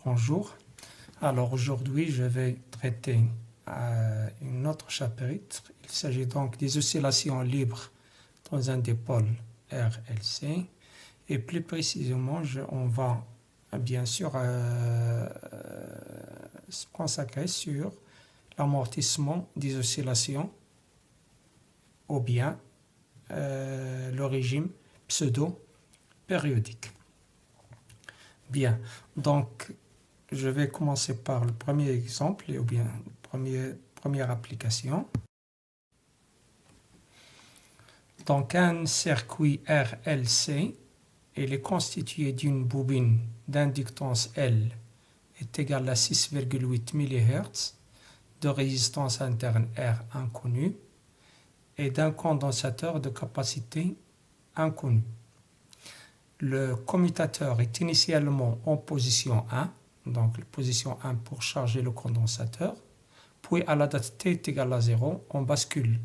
Bonjour. Alors aujourd'hui, je vais traiter un autre chapitre. Il s'agit donc des oscillations libres dans un dipôle RLC. Et plus précisément, on va bien sûr se consacrer sur l'amortissement des oscillations ou bien le régime pseudo-périodique. Bien, donc je vais commencer par le premier exemple, ou bien première application. Donc un circuit RLC, il est constitué d'une bobine d'inductance L est égale à 6,8 MHz, de résistance interne R inconnue et d'un condensateur de capacité inconnue. Le commutateur est initialement en position 1, donc la position 1 pour charger le condensateur, puis à la date t est égale à 0, on bascule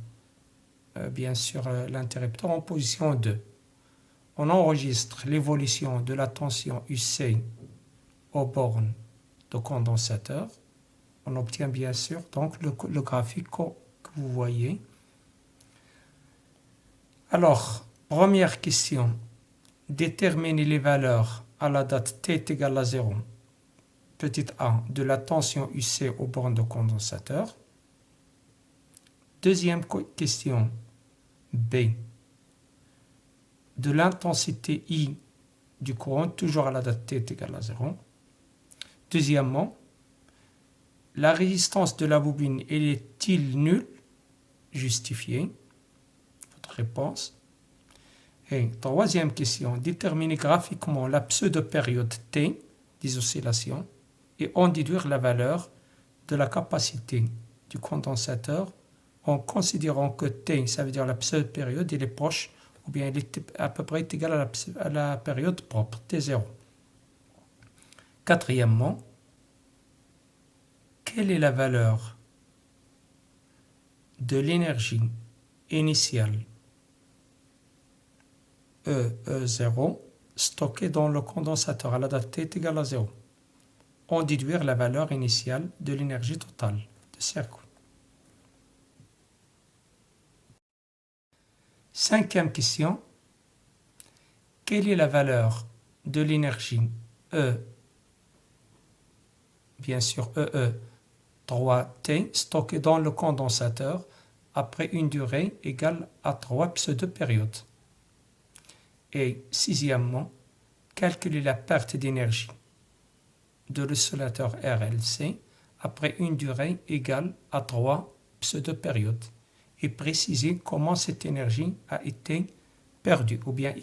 bien sûr l'interrupteur en position 2. On enregistre l'évolution de la tension UC aux bornes de condensateur. On obtient bien sûr donc le graphique que vous voyez. Alors, première question. Déterminer les valeurs à la date t est égale à 0, petit a, de la tension UC aux bornes de condensateur. Deuxième question, B, de l'intensité I du courant, toujours à la date t est égale à 0. Deuxièmement, la résistance de la bobine est-il nulle? Justifiée. Votre réponse. Et troisième question, déterminer graphiquement la pseudo-période T des oscillations et en déduire la valeur de la capacité du condensateur en considérant que T, ça veut dire la pseudo-période, il est proche ou bien il est à peu près égal à la période propre, T0. Quatrièmement, quelle est la valeur de l'énergie initiale E0 stocké dans le condensateur à la date t est égale à 0. En déduire la valeur initiale de l'énergie totale de circuit. Cinquième question. Quelle est la valeur de l'énergie E, bien sûr EE3T stockée dans le condensateur après une durée égale à 3 pseudo-périodes? Et sixièmement, calculer la perte d'énergie de l'oscillateur RLC après une durée égale à 3 pseudo-périodes et préciser comment cette énergie a été perdue ou bien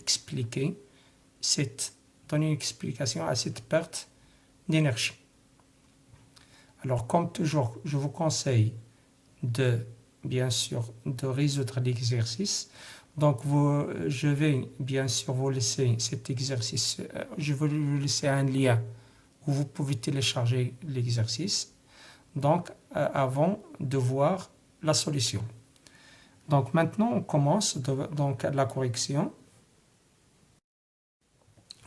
donner une explication à cette perte d'énergie. Alors comme toujours, je vous conseille bien sûr de résoudre l'exercice. Donc, je vais bien sûr vous laisser cet exercice. Je vais vous laisser un lien où vous pouvez télécharger l'exercice. Donc, avant de voir la solution. Donc, maintenant, on commence donc la correction.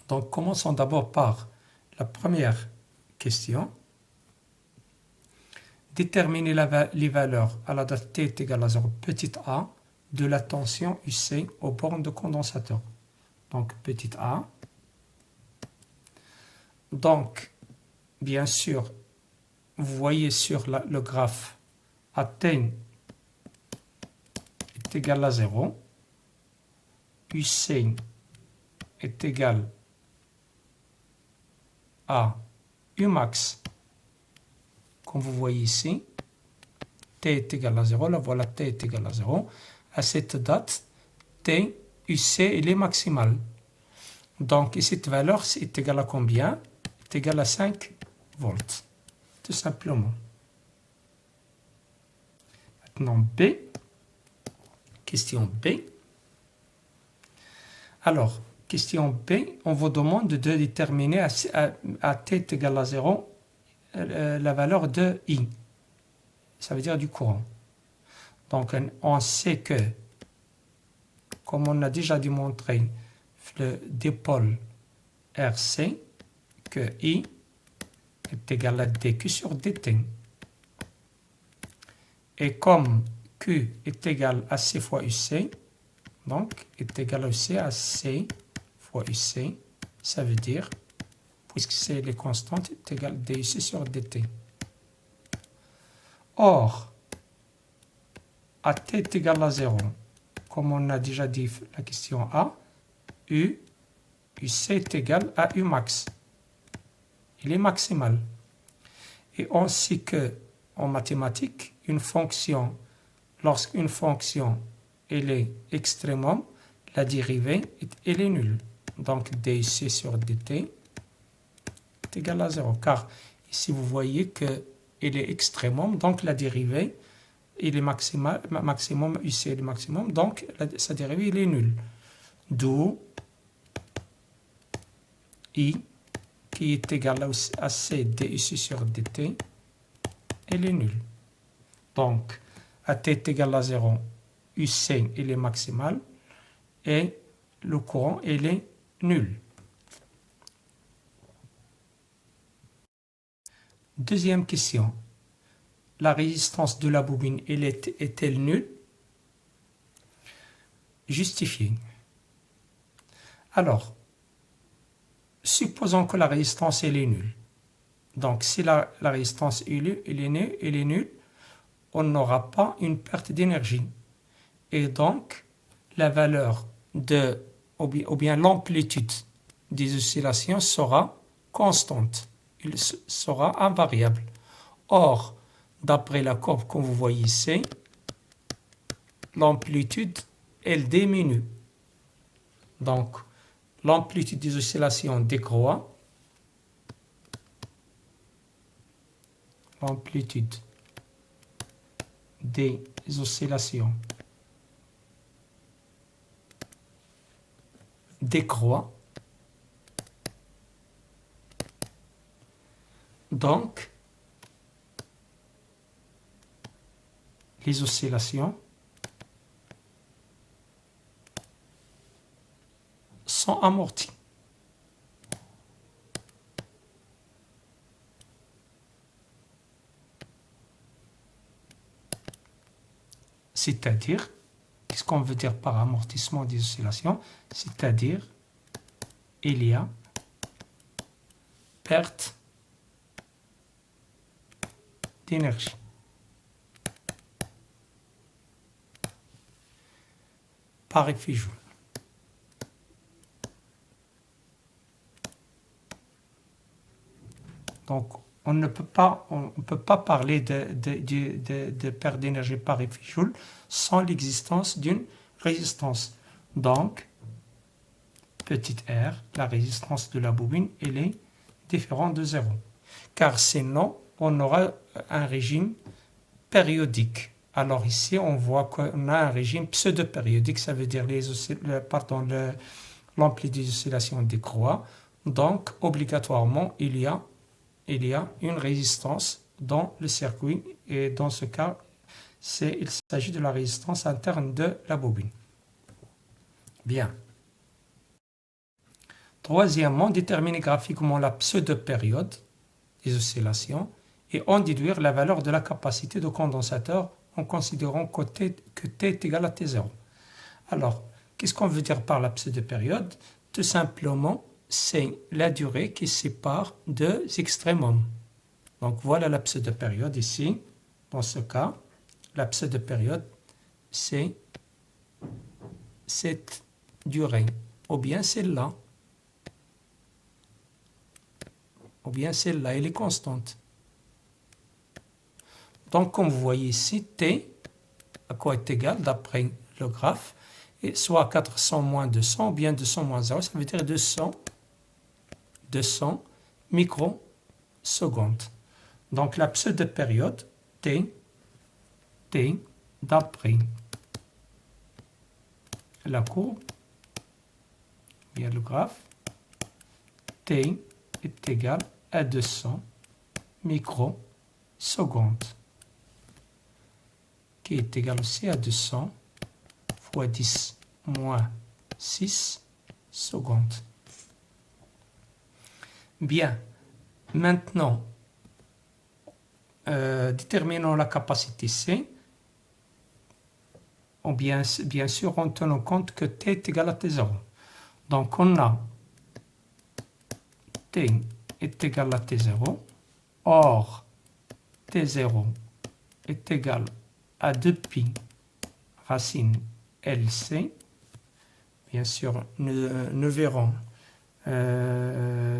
Donc, commençons d'abord par la première question. Déterminer les valeurs à la date t est égale à 0, petit a, de la tension UC aux bornes de condensateur. Donc, petit a. Donc, bien sûr, vous voyez sur le graphe AT est égal à 0. UC est égal à Umax, comme vous voyez ici. T est égal à 0, là voilà, T est égal à 0. À cette date, T, UC, il est maximal. Donc, cette valeur est égale à combien? Est égale à 5 volts, tout simplement. Maintenant, B. Question B. Alors, question B, on vous demande de déterminer à T est égal à 0 la valeur de I. Ça veut dire du courant. Donc, on sait que, comme on a déjà démontré, le dipôle RC, que I est égal à dq sur dt. Et comme q est égal à c fois uc, donc est égal aussi à c fois uc, ça veut dire, puisque c'est les constantes, est égal à duc sur dt. Or, à t est égal à 0, comme on a déjà dit la question A, uc est égal à u max. Il est maximal. Et on sait que en mathématiques, une fonction, lorsqu'une fonction elle est extrémum, la dérivée elle est nulle. Donc duc sur dt est égal à 0. Car ici vous voyez que elle est extrémum, donc la dérivée il est maximum, ici il est maximum, donc sa dérivée il est nulle. D'où I qui est égal à c duc sur dt, elle est nulle. Donc, à t est égal à 0, uc il est maximal et le courant il est nul. Deuxième question. La résistance de la bobine est-elle nulle? Justifié. Alors, supposons que la résistance elle est nulle. Donc, si la résistance elle est nulle, on n'aura pas une perte d'énergie. Et donc, la valeur ou bien l'amplitude des oscillations sera constante. Il sera invariable. Or, d'après la courbe que vous voyez ici, l'amplitude, elle diminue. Donc, l'amplitude des oscillations décroît. L'amplitude des oscillations décroît. Donc, les oscillations sont amorties. C'est-à-dire, qu'est-ce qu'on veut dire par amortissement des oscillations? C'est-à-dire, il y a perte d'énergie. Par effet Joule. Donc, on ne peut pas parler de perte d'énergie par effet Joule sans l'existence d'une résistance. Donc, petit r, la résistance de la bobine, elle est différente de 0. Car sinon, on aura un régime périodique. Alors ici, on voit qu'on a un régime pseudo-périodique, ça veut dire l'amplitude des oscillations décroît. Donc, obligatoirement, il y a une résistance dans le circuit. Et dans ce cas, il s'agit de la résistance interne de la bobine. Bien. Troisièmement, déterminer graphiquement la pseudo-période des oscillations et en déduire la valeur de la capacité de condensateur en considérant que t est égal à t0. Alors, qu'est-ce qu'on veut dire par la pseudo-période? Tout simplement, c'est la durée qui sépare deux extrémums. Donc voilà la pseudo-période ici. Dans ce cas, la pseudo-période, c'est cette durée, ou bien celle-là. Ou bien celle-là, elle est constante. Donc, comme vous voyez ici, t, à quoi est égal, d'après le graphe, et soit 400 moins 200, ou bien 200 moins 0, ça veut dire 200 microsecondes. Donc, la pseudo-période, t, d'après la courbe, bien le graphe, t est égal à 200 microsecondes, qui est égal aussi à 200 fois 10 moins 6 secondes. Bien, maintenant, déterminons la capacité C, ou bien sûr en tenant compte que T est égal à T0. Donc on a T est égal à T0, or T0 est égal à 2pi racine LC. Bien sûr, nous verrons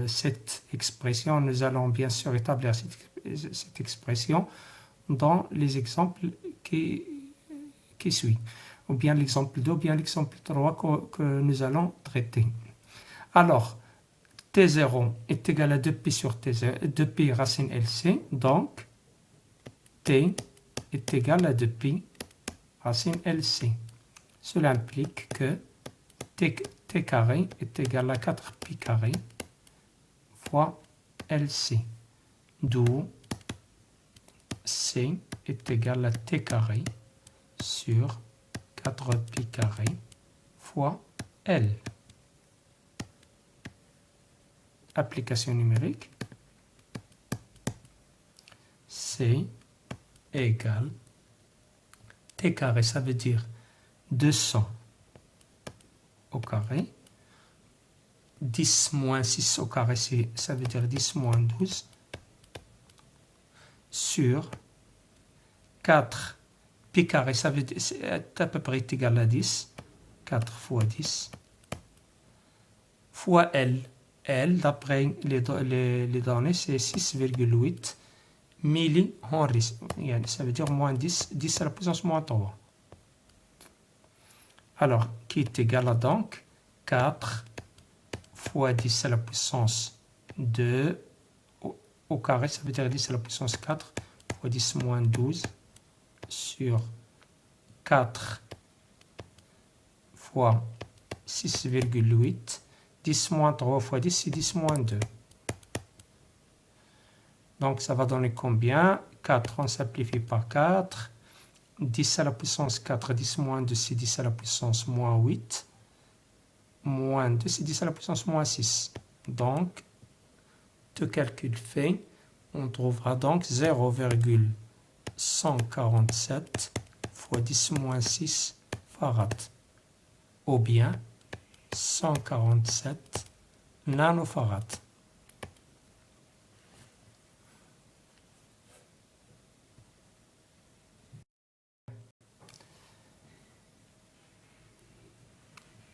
cette expression, nous allons bien sûr établir cette expression dans les exemples qui suivent, ou bien l'exemple 2, ou bien l'exemple 3 que nous allons traiter. Alors, T0 est égal à 2pi sur T0, 2pi racine LC, donc T est égal à 2pi racine LC. Cela implique que T carré est égal à 4pi carré fois LC, d'où C est égal à T carré sur 4pi carré fois L. Application numérique, C égale T carré, ça veut dire 200 au carré, 10 moins 6 au carré, ça veut dire 10 moins 12, sur 4 pi carré, ça veut dire c'est à peu près égal à 10, 4 fois 10, fois L. L, d'après les données, c'est 6,8 millihenry. Ça veut dire moins 10, 10 à la puissance moins 3. Alors, qui est égal à donc 4 fois 10 à la puissance 2 au carré, ça veut dire 10 à la puissance 4 fois 10 moins 12 sur 4 fois 6,8. 10 moins 3 fois 10, c'est 10 moins 2. Donc, ça va donner combien? 4, on simplifie par 4. 10 à la puissance 4, 10 moins 2, c'est 10 à la puissance moins 8. Moins 2, c'est 10 à la puissance moins 6. Donc, tout calcul fait, on trouvera donc 0,147 fois 10 moins 6 farad. Ou bien 147 nanofarad.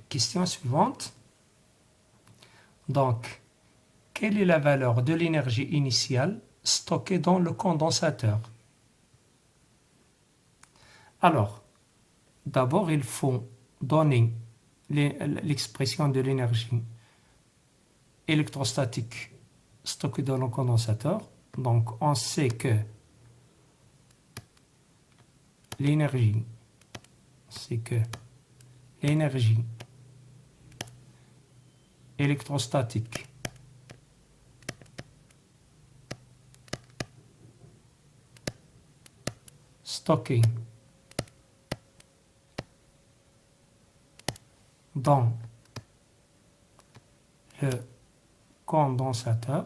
Question suivante. Donc, quelle est la valeur de l'énergie initiale stockée dans le condensateur? Alors, d'abord, il faut donner l'expression de l'énergie électrostatique stockée dans le condensateur. Donc, on sait que l'énergie électrostatique stockée dans le condensateur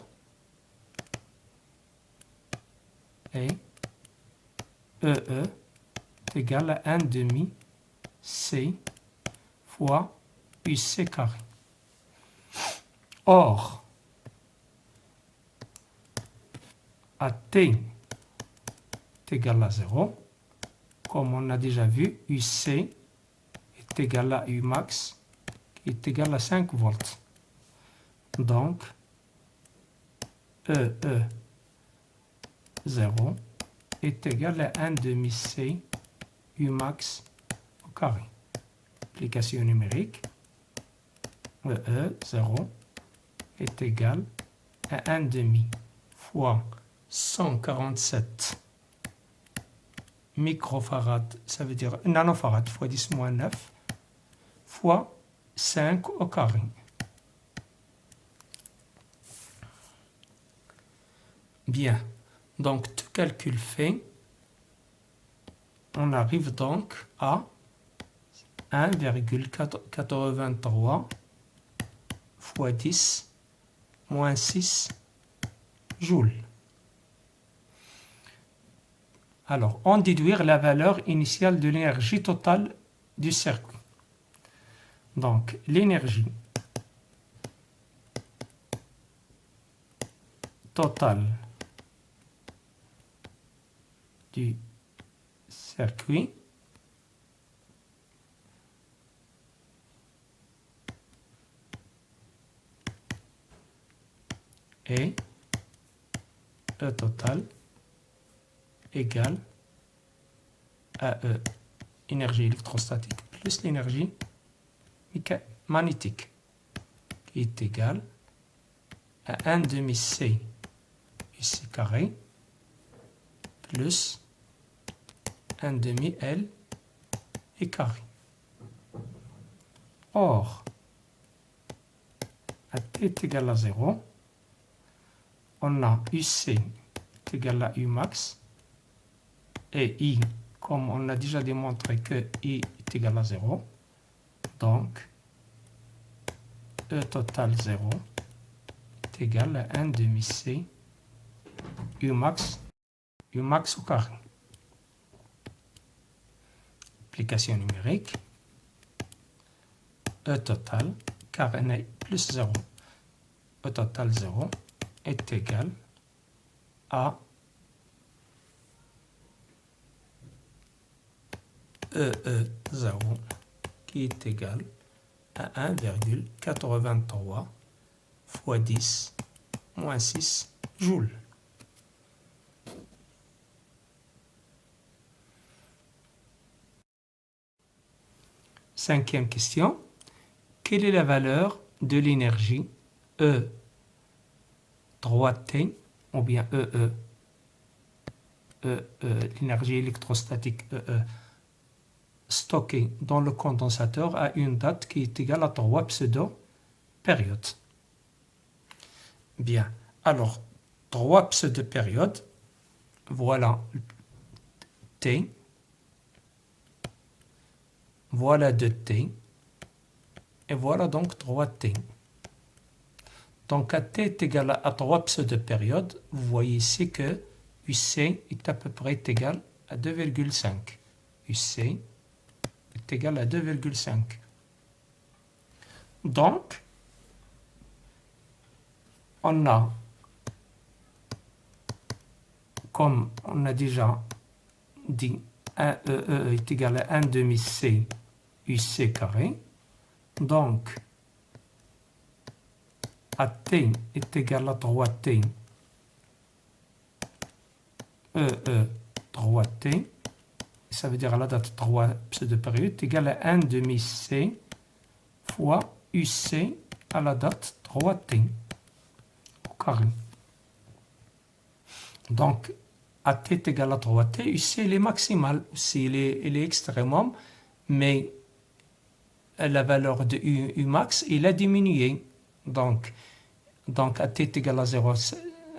est EE est égal à 1 demi C fois UC carré. Or, à T est égal à 0, comme on a déjà vu, UC est égal à Umax, qui est égal à 5 volts. Donc, EE 0 est égal à 1 demi C Umax au carré. Application numérique, EE 0 est égal à 1 demi fois 147 microfarad, ça veut dire nanofarad fois 10 moins 9 fois 5 au carré. Bien, donc tout calcul fait, on arrive donc à 1,83 fois 10 moins 6 joules. Alors, en déduire la valeur initiale de l'énergie totale du circuit. Donc, l'énergie totale du circuit est E total égale à E, énergie électrostatique plus l'énergie magnétique, qui est égale à 1 demi C UC carré plus 1 demi L et carré. Or, à T est égal à 0, on a UC est égal à U max et I, comme on a déjà démontré que I est égal à 0, donc E total 0 est égal à 1 demi C U max au carré. Application numérique, E total, car n est plus 0, E total 0 est égal à EE0 qui est égal à 1,83 fois 10 moins 6 joules. Cinquième question. Quelle est la valeur de l'énergie E 3T ou bien l'énergie électrostatique stockée dans le condensateur à une date qui est égale à 3 pseudo-périodes? Bien, alors 3 pseudo-périodes, voilà T, voilà 2T, et voilà donc 3T. Donc à T est égal à 3 pseudo-périodes, vous voyez ici que UC est à peu près égal à 2,5. UC est égal à 2,5. Donc, on a, comme on a déjà dit, 1 EE est égal à 1 demi C UC carré. Donc, AT est égal à 3T EE 3T. Ça veut dire à la date 3 pseudo-périodes est égal à 1 demi C fois UC à la date 3T au carré. Donc, AT est égal à 3T, UC il est maximal, aussi il est extrémum, mais la valeur de U max, il a diminué. Donc AT est égal à 0,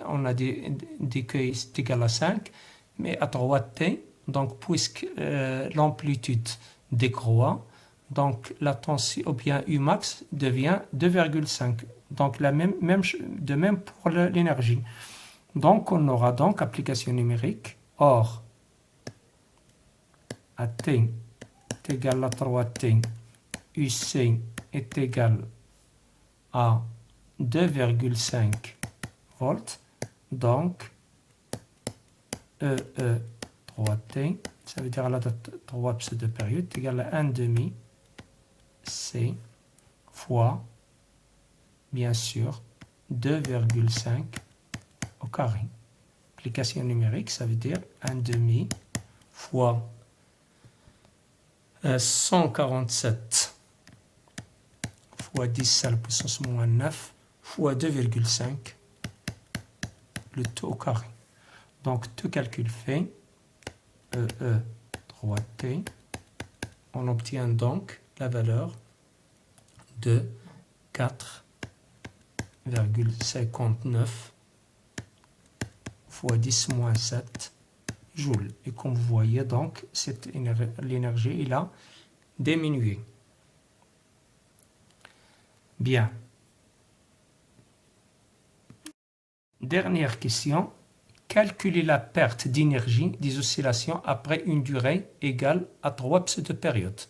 on a dit que c'est égal à 5, mais à 3T, donc puisque l'amplitude décroît, donc la tension, ou bien U max devient 2,5. Donc de même pour l'énergie. Donc on aura donc application numérique. Or, AT est égal à 3T, UC est égal à 2,5 volts. Donc, EE 3T, ça veut dire à la date 3 pseudo-périodes, est égal à 1 demi C fois, bien sûr, 2,5 au carré. Application numérique, ça veut dire 1 demi fois 147 fois 10 à la puissance moins 9 fois 2,5, le tout au carré. Donc, tout calcul fait, EE 3T, on obtient donc la valeur de 4,59 fois 10 moins 7 joules. Et comme vous voyez, donc, l'énergie, il a diminué. Bien. Dernière question. calculer la perte d'énergie des oscillations après une durée égale à 3 pseudo-périodes.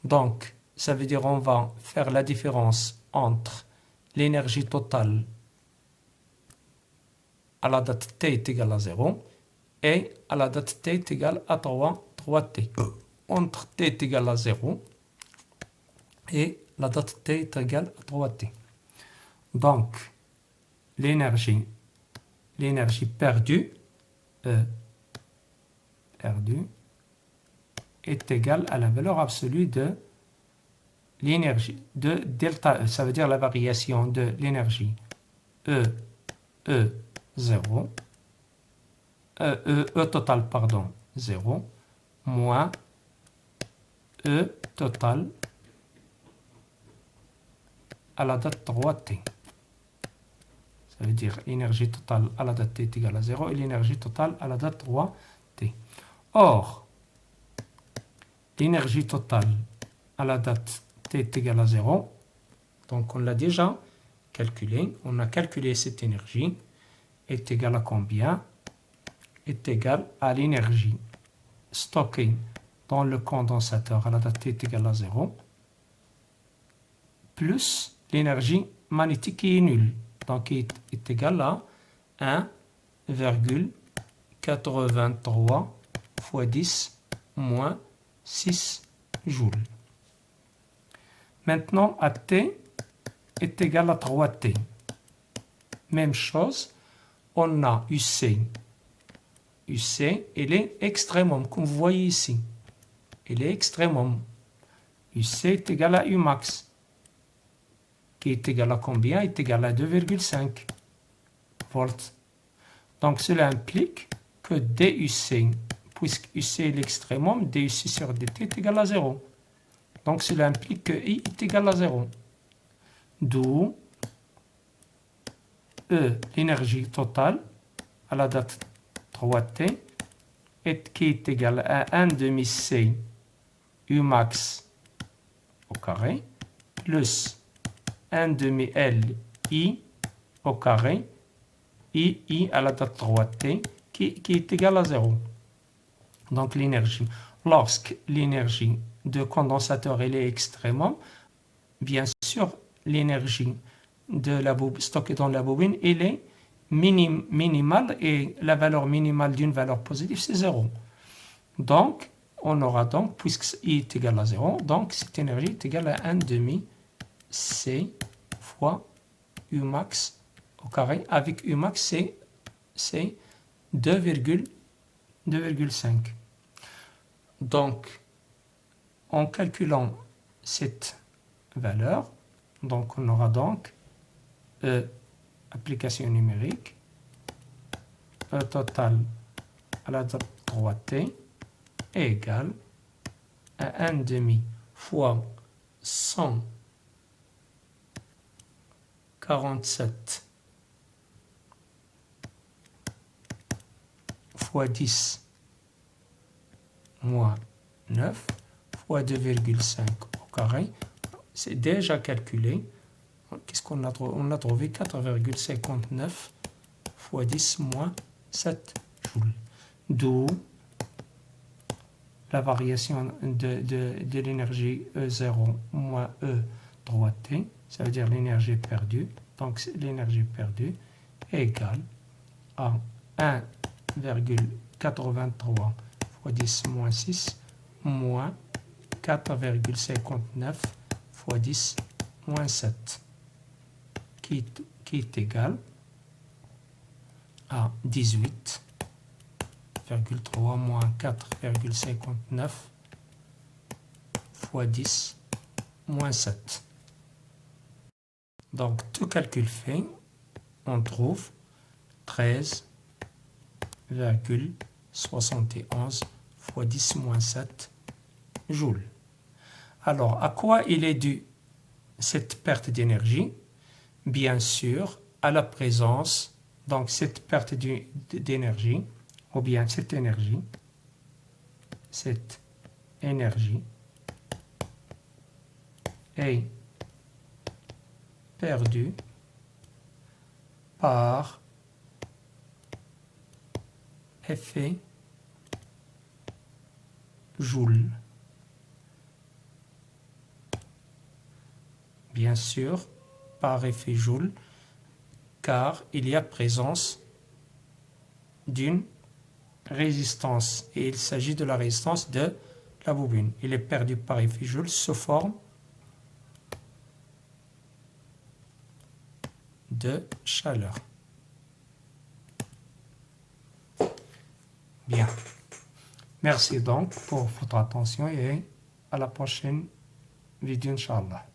Donc, ça veut dire on va faire la différence entre l'énergie totale à la date t est égale à 0 et à la date t est égale à 3t. Entre t est égal à 0 et la date t est égale à 3t. Donc, l'énergie perdue, perdue, est égale à la valeur absolue de l'énergie de delta E. Ça veut dire la variation de l'énergie E0, E total, pardon, 0, moins E total à la date 3t. Ça veut dire l'énergie totale à la date t est égale à 0 et l'énergie totale à la date 3t. Or, l'énergie totale à la date t est égale à 0, donc on l'a déjà calculé, on a calculé cette énergie, est égale à combien? Est égale à l'énergie stockée dans le condensateur à la date t est égale à 0, plus l'énergie magnétique qui est nulle, donc qui est égale à 1,83 fois 10 moins 6 joules. Maintenant, à t est égal à 3t. Même chose, on a UC. UC, il est extrémum, comme vous voyez ici. Il est extrémum. UC est égal à Umax, qui est égal à combien? Est égal à 2,5 volts. Donc, cela implique que DUC, puisque UC est l'extrémum, DUC sur DT est égal à 0. Donc, cela implique que I est égal à 0. D'où E, l'énergie totale, à la date 3t, qui est égale à 1 demi C Umax au carré, plus 1 demi L I au carré, I à la date 3t, qui est égal à 0. Donc l'énergie, lorsque l'énergie de condensateur elle est extrêmement, bien sûr, l'énergie de la stockée dans la bobine, elle est minimale et la valeur minimale d'une valeur positive, c'est 0. Donc, on aura donc, puisque I est égal à 0, donc cette énergie est égale à 1 demi C fois Umax au carré. Avec Umax, c'est 2,5. Donc, en calculant cette valeur, donc on aura donc application numérique, E total à la date 3t est égal à 1 demi fois 147 fois 10 moins 9 fois 2,5 au carré. C'est déjà calculé. Qu'est-ce qu'on a trouvé? On a trouvé 4,59 fois 10 moins 7 joules. D'où la variation de l'énergie E0 moins E3t, ça veut dire l'énergie perdue. Donc l'énergie perdue est égale à 1,83 fois 10 moins 6 moins 4,59 fois 10 moins 7, qui est égal à 18,3 moins 4,59 fois 10 moins 7. Donc, tout calcul fait, on trouve 13,71 fois 10 moins 7 joules. Alors, à quoi il est dû cette perte d'énergie? Bien sûr, à la présence, donc cette perte d'énergie, ou bien cette énergie est perdue par effet Joule. Bien sûr, par effet Joule, car il y a présence d'une résistance et il s'agit de la résistance de la bobine. Il est perdu par effet Joule sous forme de chaleur. Bien. Merci donc pour votre attention et à la prochaine vidéo, Inch'Allah.